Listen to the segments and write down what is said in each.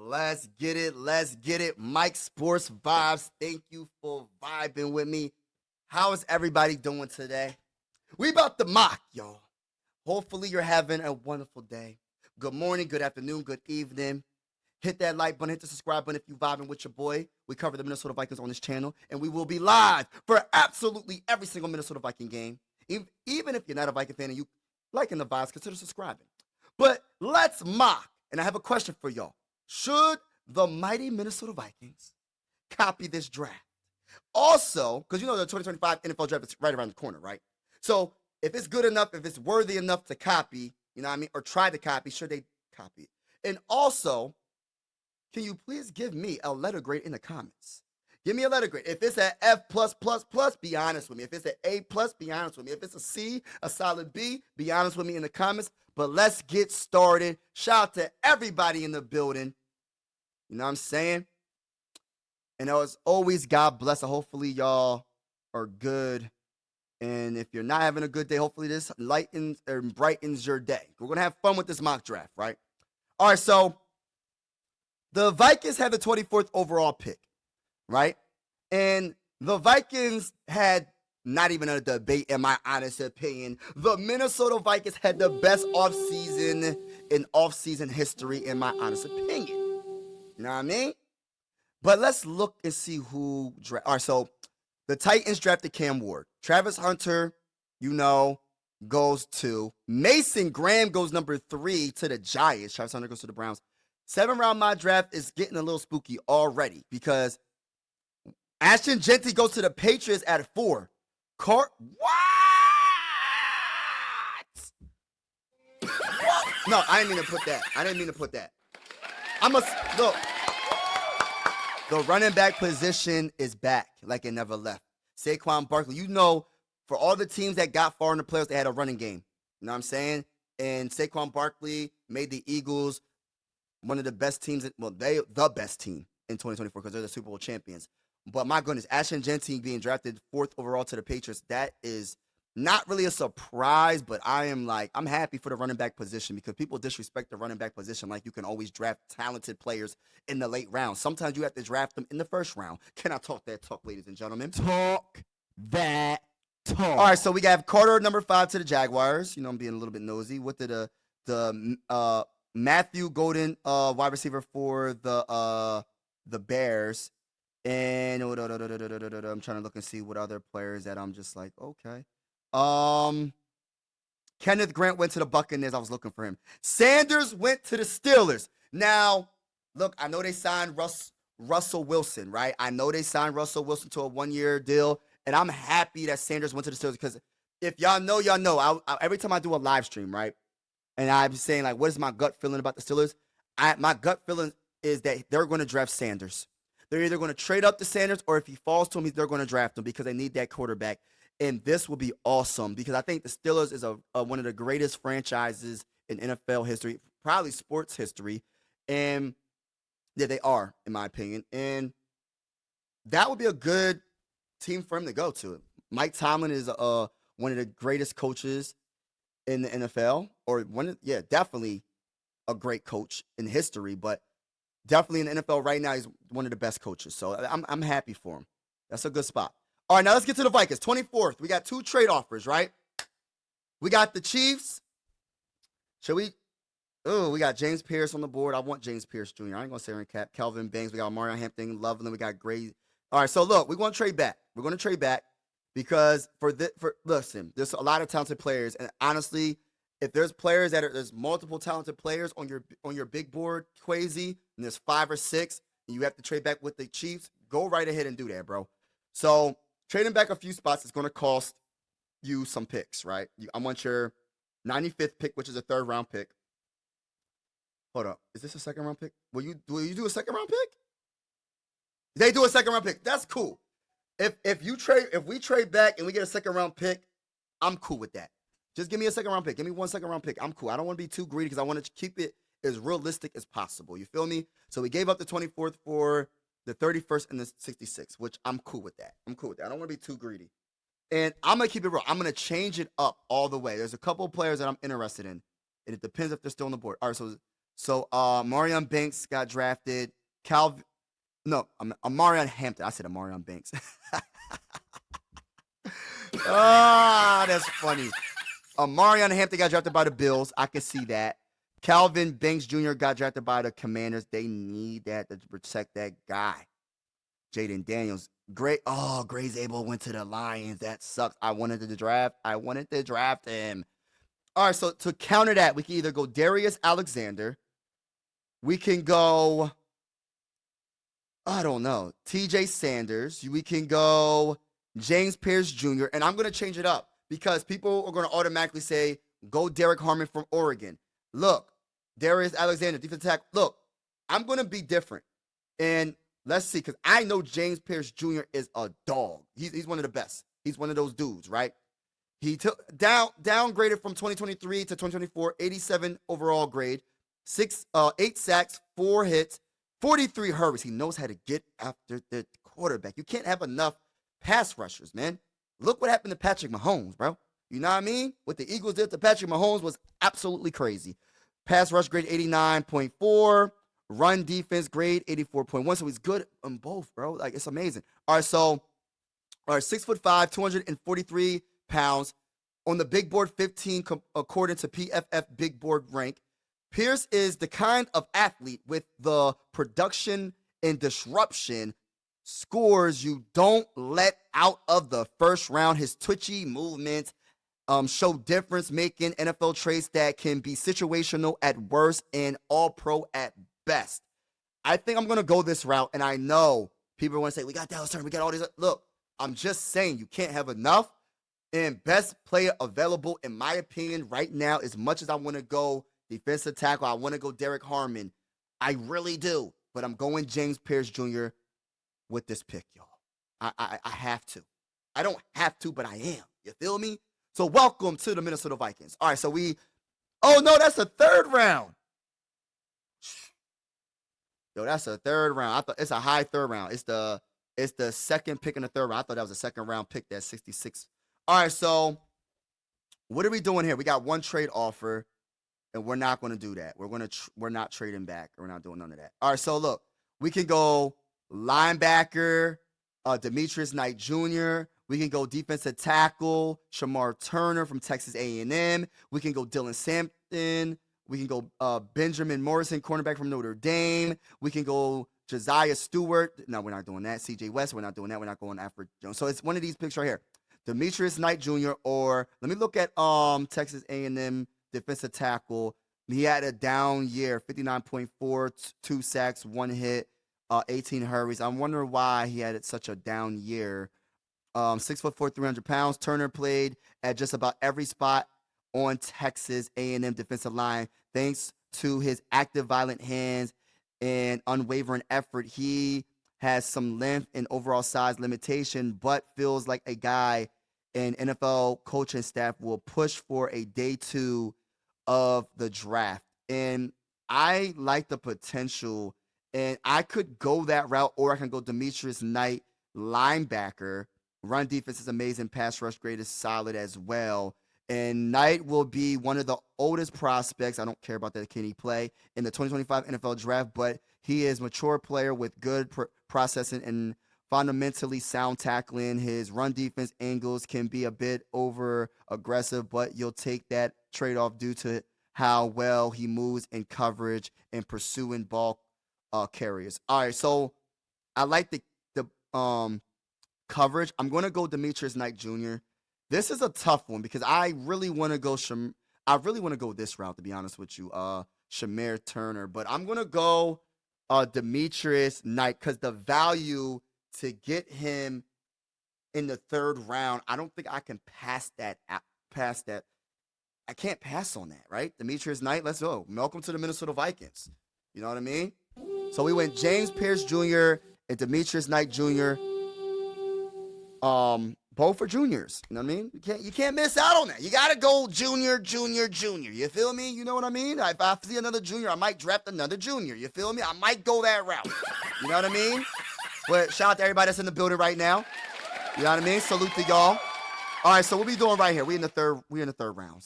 Let's get it. Let's get it. Mike Sports Vibes. Thank you for vibing with me. How is everybody doing today? We about to mock, y'all. Hopefully you're having a wonderful day. Good morning, good afternoon, good evening. Hit that like button, hit the subscribe button if you vibing with your boy. We cover the Minnesota Vikings on this channel, and we will be live for absolutely every single Minnesota Viking game. Even if you're not a Viking fan and you liking the vibes, consider subscribing. But let's mock. And I have a question for y'all. Should the mighty Minnesota Vikings copy this draft? Also, because you know the 2025 NFL draft is right around the corner, right? So if it's good enough, if it's worthy enough to copy, you know what I mean, or try to copy, should they copy it? And also, can you please give me a letter grade in the comments? Give me a letter grade. If it's an F+++, be honest with me. If it's an A+, be honest with me. If it's a C, a solid B, be honest with me in the comments. But let's get started. Shout out to everybody in the building. You know what I'm saying? And as always, God bless. Hopefully y'all are good. And if you're not having a good day, hopefully this lightens or brightens your day. We're going to have fun with this mock draft, right? All right, so the Vikings had the 24th overall pick, right? And the Vikings had not even a debate, in my honest opinion. The Minnesota Vikings had the best offseason in offseason history, in my honest opinion. You know what I mean? But let's look and see who drafted. All right, so the Titans drafted Cam Ward. Travis Hunter, you know, goes to Mason Graham goes number 3 to the Giants. Travis Hunter goes to the Browns. 7th-round mock draft is getting a little spooky already because Ashton Jeanty goes to the Patriots at 4. What? No, I didn't mean to put that. Look. The running back position is back like it never left. Saquon Barkley, you know, for all the teams that got far in the playoffs, they had a running game. You know what I'm saying? And Saquon Barkley made the Eagles one of the best teams. The best team in 2024 because they're the Super Bowl champions. But my goodness, Ashton Jeanty being drafted 4th overall to the Patriots, that is not really a surprise, but I'm happy for the running back position because people disrespect the running back position like you can always draft talented players in the late rounds. Sometimes you have to draft them in the first round. Can I talk that talk, ladies and gentlemen? Talk that talk. All right, so we got Carter number 5 to the Jaguars. You know, I'm being a little bit nosy. What did the Matthew Golden wide receiver for the Bears? And I'm trying to look and see what other players that I'm just like, okay. Kenneth Grant went to the Buccaneers. I was looking for him. Sanders went to the Steelers. Now, look, I know they signed Russell Wilson, right? I know they signed Russell Wilson to a 1-year deal, and I'm happy that Sanders went to the Steelers because if y'all know, y'all know. Every time I do a live stream, right, and I'm saying, like, what is my gut feeling about the Steelers? My gut feeling is that they're going to draft Sanders. They're either going to trade up to Sanders, or if he falls to them, they're going to draft him because they need that quarterback. And this will be awesome because I think the Steelers is one of the greatest franchises in NFL history, probably sports history. And yeah, they are, in my opinion. And that would be a good team for him to go to. Mike Tomlin is one of the greatest coaches in the NFL, or definitely a great coach in history, but definitely in the NFL right now, he's one of the best coaches. So I'm happy for him. That's a good spot. All right, now let's get to the Vikings. 24th. We got 2 trade offers, right? We got the Chiefs. Should we? Oh, we got James Pierce on the board. I want James Pierce Jr. I ain't going to say Aaron Cap. Kelvin Banks. We got Mario Hampton, Loveland. We got Gray. All right, so look, we're going to trade back. We're going to trade back because listen, there's a lot of talented players. And honestly, if there's players there's multiple talented players on your big board, Quasi, and there's 5 or 6, and you have to trade back with the Chiefs, go right ahead and do that, bro. So trading back a few spots is going to cost you some picks, right? I want your 95th pick, which is a 3rd-round pick. Hold up. Is this a 2nd-round pick? Will you do a 2nd-round pick? They do a 2nd-round pick. That's cool. If we trade back and we get a 2nd-round pick, I'm cool with that. Just give me a 2nd-round pick. Give me 1 2nd-round pick. I'm cool. I don't want to be too greedy because I want to keep it as realistic as possible. You feel me? So we gave up the 24th for the 31st and the 66th, which I'm cool with that. I don't want to be too greedy. And I'm going to keep it real. I'm going to change it up all the way. There's a couple of players that I'm interested in, and it depends if they're still on the board. All right, so So Marion Banks got drafted. Amarion Hampton. I said Amarion Banks. That's funny. Marion Hampton got drafted by the Bills. I can see that. Calvin Banks Jr. got drafted by the Commanders. They need that to protect that guy. Jaden Daniels. Great. Oh, Gray's Abel went to the Lions. That sucks. I wanted to draft him. All right, so to counter that, we can either go Darius Alexander. We can go, I don't know, TJ Sanders. We can go James Pierce Jr. And I'm going to change it up because people are going to automatically say, go Derek Harmon from Oregon. Look, Darius Alexander, defensive tackle. Look, I'm going to be different. And let's see, because I know James Pierce Jr. is a dog. He's one of the best. He's one of those dudes, right? He took downgraded from 2023 to 2024, 87 overall grade, 8 sacks, 4 hits, 43 hurries. He knows how to get after the quarterback. You can't have enough pass rushers, man. Look what happened to Patrick Mahomes, bro. You know what I mean? What the Eagles did to Patrick Mahomes was absolutely crazy. Pass rush grade 89.4. Run defense grade 84.1. So he's good on both, bro. Like, it's amazing. All right, 6'5", 243 pounds. On the big board, 15 according to PFF big board rank. Pierce is the kind of athlete with the production and disruption scores you don't let out of the first round. His twitchy movements show difference making NFL traits that can be situational at worst and all pro at best. I think I'm going to go this route, and I know people want to say, we got Dallas Turner, we got all these. Look, I'm just saying you can't have enough. And best player available, in my opinion, right now, as much as I want to go defensive tackle, I want to go Derek Harmon. I really do. But I'm going James Pierce Jr. with this pick, y'all. I have to. I don't have to, but I am. You feel me? So welcome to the Minnesota Vikings. All right, so oh, no, that's the third round. Yo, that's a third round. I thought it's a high third round. It's the second pick in the third round. I thought that was a second round pick. That's 66. All right, so what are we doing here? We got one trade offer, and we're not going to do that. We're not trading back. We're not doing none of that. All right, so look, we can go linebacker, Demetrius Knight Jr. We can go defensive tackle, Shamar Turner from Texas A&M. We can go Dylan Sampson. We can go Benjamin Morrison, cornerback from Notre Dame. We can go Josiah Stewart. No, we're not doing that. CJ West, we're not doing that. We're not going after Jones. So it's one of these picks right here. Demetrius Knight Jr. or let me look at Texas A&M defensive tackle. He had a down year, 59.4, 2 sacks, 1 hit, 18 hurries. I'm wondering why he had such a down year. 6'4", 300 pounds. Turner played at just about every spot on Texas A&M defensive line. Thanks to his active, violent hands and unwavering effort, he has some length and overall size limitation, but feels like a guy and NFL coaching staff will push for a day 2 of the draft. And I like the potential, and I could go that route, or I can go Demetrius Knight, linebacker. Run defense is amazing. Pass rush grade is solid as well. And Knight will be one of the oldest prospects. I don't care about that. Can he play in the 2025 NFL draft? But he is a mature player with good processing and fundamentally sound tackling. His run defense angles can be a bit over aggressive, but you'll take that trade-off due to how well he moves in coverage and pursuing ball carriers. All right, so I like the coverage. I'm going to go Demetrius Knight Jr. This is a tough one because I really want to go this route, to be honest with you, Shamar Turner. But I'm going to go Demetrius Knight because the value to get him in the third round, I don't think I can pass that. I can't pass on that, right? Demetrius Knight, let's go. Welcome to the Minnesota Vikings. You know what I mean? So we went James Pierce Jr. and Demetrius Knight Jr. Both for juniors. You know what I mean? You can't miss out on that. You gotta go junior. You feel me? You know what I mean? If I see another junior, I might draft another junior. You feel me? I might go that route. You know what I mean? But shout out to everybody that's in the building right now. You know what I mean? Salute to y'all. All right, so what we doing right here? We in the third round. We in the third round.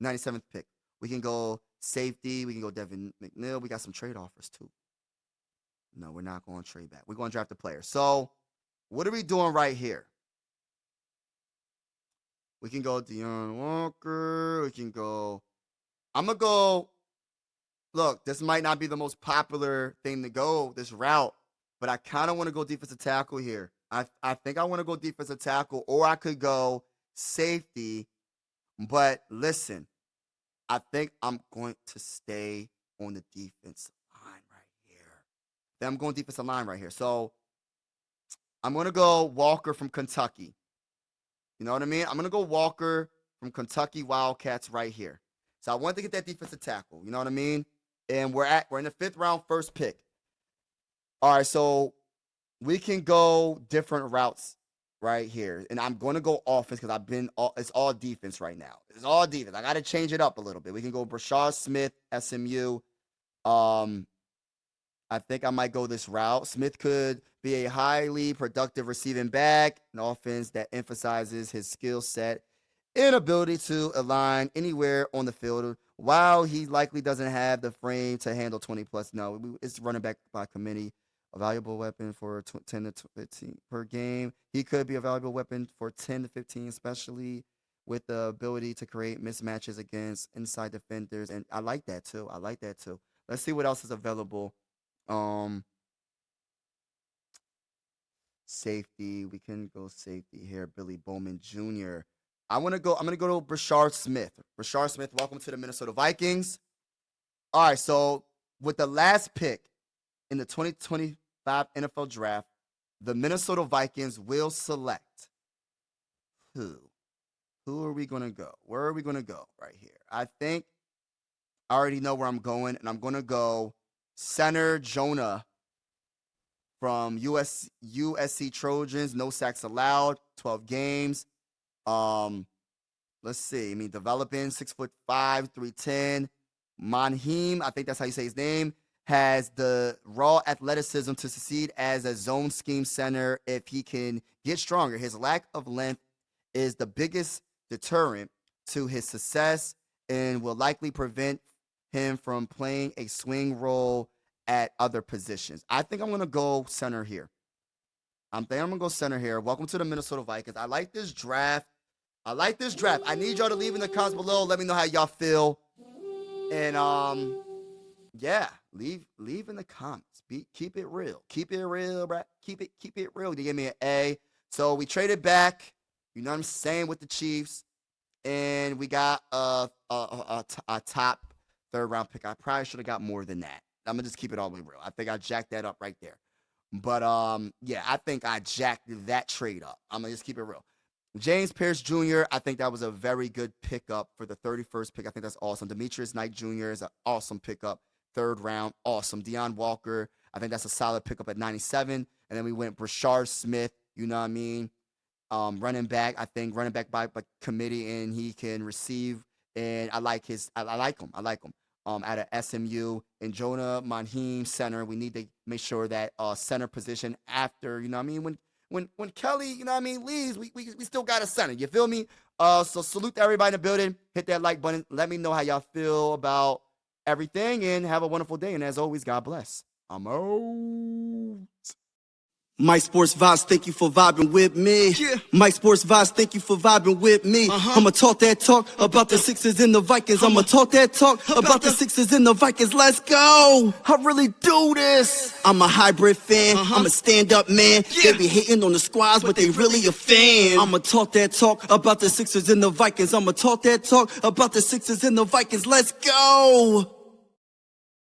97th pick. We can go safety. We can go Devin McNeil. We got some trade offers too. No, we're not going to trade back. We're going to draft a player. So what are we doing right here? We can go Deion Walker. We can go. I'm going to go. Look, this might not be the most popular thing to go this route, but I kind of want to go defensive tackle here. I think I want to go defensive tackle, or I could go safety. But listen, I think I'm going to stay on the defensive line right here. Then I'm going defensive line right here. So I'm going to go Walker from Kentucky. You know what I mean? I'm going to go Walker from Kentucky Wildcats right here. So I want to get that defensive tackle. You know what I mean? And we're in the 5th round, first pick. All right, so we can go different routes right here. And I'm going to go offense because it's all defense right now. It's all defense. I got to change it up a little bit. We can go Brashard Smith, SMU. I think I might go this route. Smith could be a highly productive receiving back, an offense that emphasizes his skill set and ability to align anywhere on the field. While he likely doesn't have the frame to handle 20+, no, it's running back by committee. A valuable weapon for 10 to 15 per game. He could be a valuable weapon for 10 to 15, especially with the ability to create mismatches against inside defenders. And I like that too. Let's see what else is available. Safety. We can go safety here. Billy Bowman Jr. I'm going to go to Brashard Smith. Brashard Smith, welcome to the Minnesota Vikings. All right, so with the last pick in the 2025 NFL Draft, the Minnesota Vikings will select who? Who are we going to go? Where are we going to go right here? I think I already know where I'm going, and I'm going to go center Jonah from USC Trojans. No sacks allowed, 12 games. Let's see. Developing 6'5", 310. Manheim, I think that's how you say his name, has the raw athleticism to succeed as a zone scheme center if he can get stronger. His lack of length is the biggest deterrent to his success and will likely prevent him from playing a swing role at other positions. I think I'm going to go center here. Welcome to the Minnesota Vikings. I like this draft. I need y'all to leave in the comments below. Let me know how y'all feel. And yeah, leave in the comments. Keep it real. Keep it real, bro. Keep it real. You give me an A. So we traded back, you know what I'm saying, with the Chiefs. And we got a top 3rd round pick. I probably should have got more than that. I'm gonna just keep it all the way real. I think I jacked that up right there. But yeah, I think I jacked that trade up. I'm gonna just keep it real. James Pierce Jr., I think that was a very good pickup for the 31st pick. I think that's awesome. Demetrius Knight Jr. is an awesome pickup. 3rd round, awesome. Deion Walker, I think that's a solid pickup at 97. And then we went Brashard Smith, you know what I mean? Running back, I think running back by committee, and he can receive. And I like him. Out of SMU and Jonah Manheim center. We need to make sure that center position after, you know what I mean? When Kelly, you know what I mean, leaves, we still got a center. You feel me? So salute to everybody in the building. Hit that like button. Let me know how y'all feel about everything, and have a wonderful day. And as always, God bless. I'm out. Mike Sports Vibes, thank you for vibing with me. Yeah. Mike Sports Vibes, thank you for vibing with me. I'ma talk that talk about the Sixers and the Vikings. I'ma talk that talk about the Sixers and the Vikings. Let's go. I really do this. I'm a hybrid fan. I'm a stand-up man. Yeah. They be hating on the squads, but they really a fan. I'ma talk that talk about the Sixers and the Vikings. I'ma talk that talk about the Sixers and the Vikings. Let's go.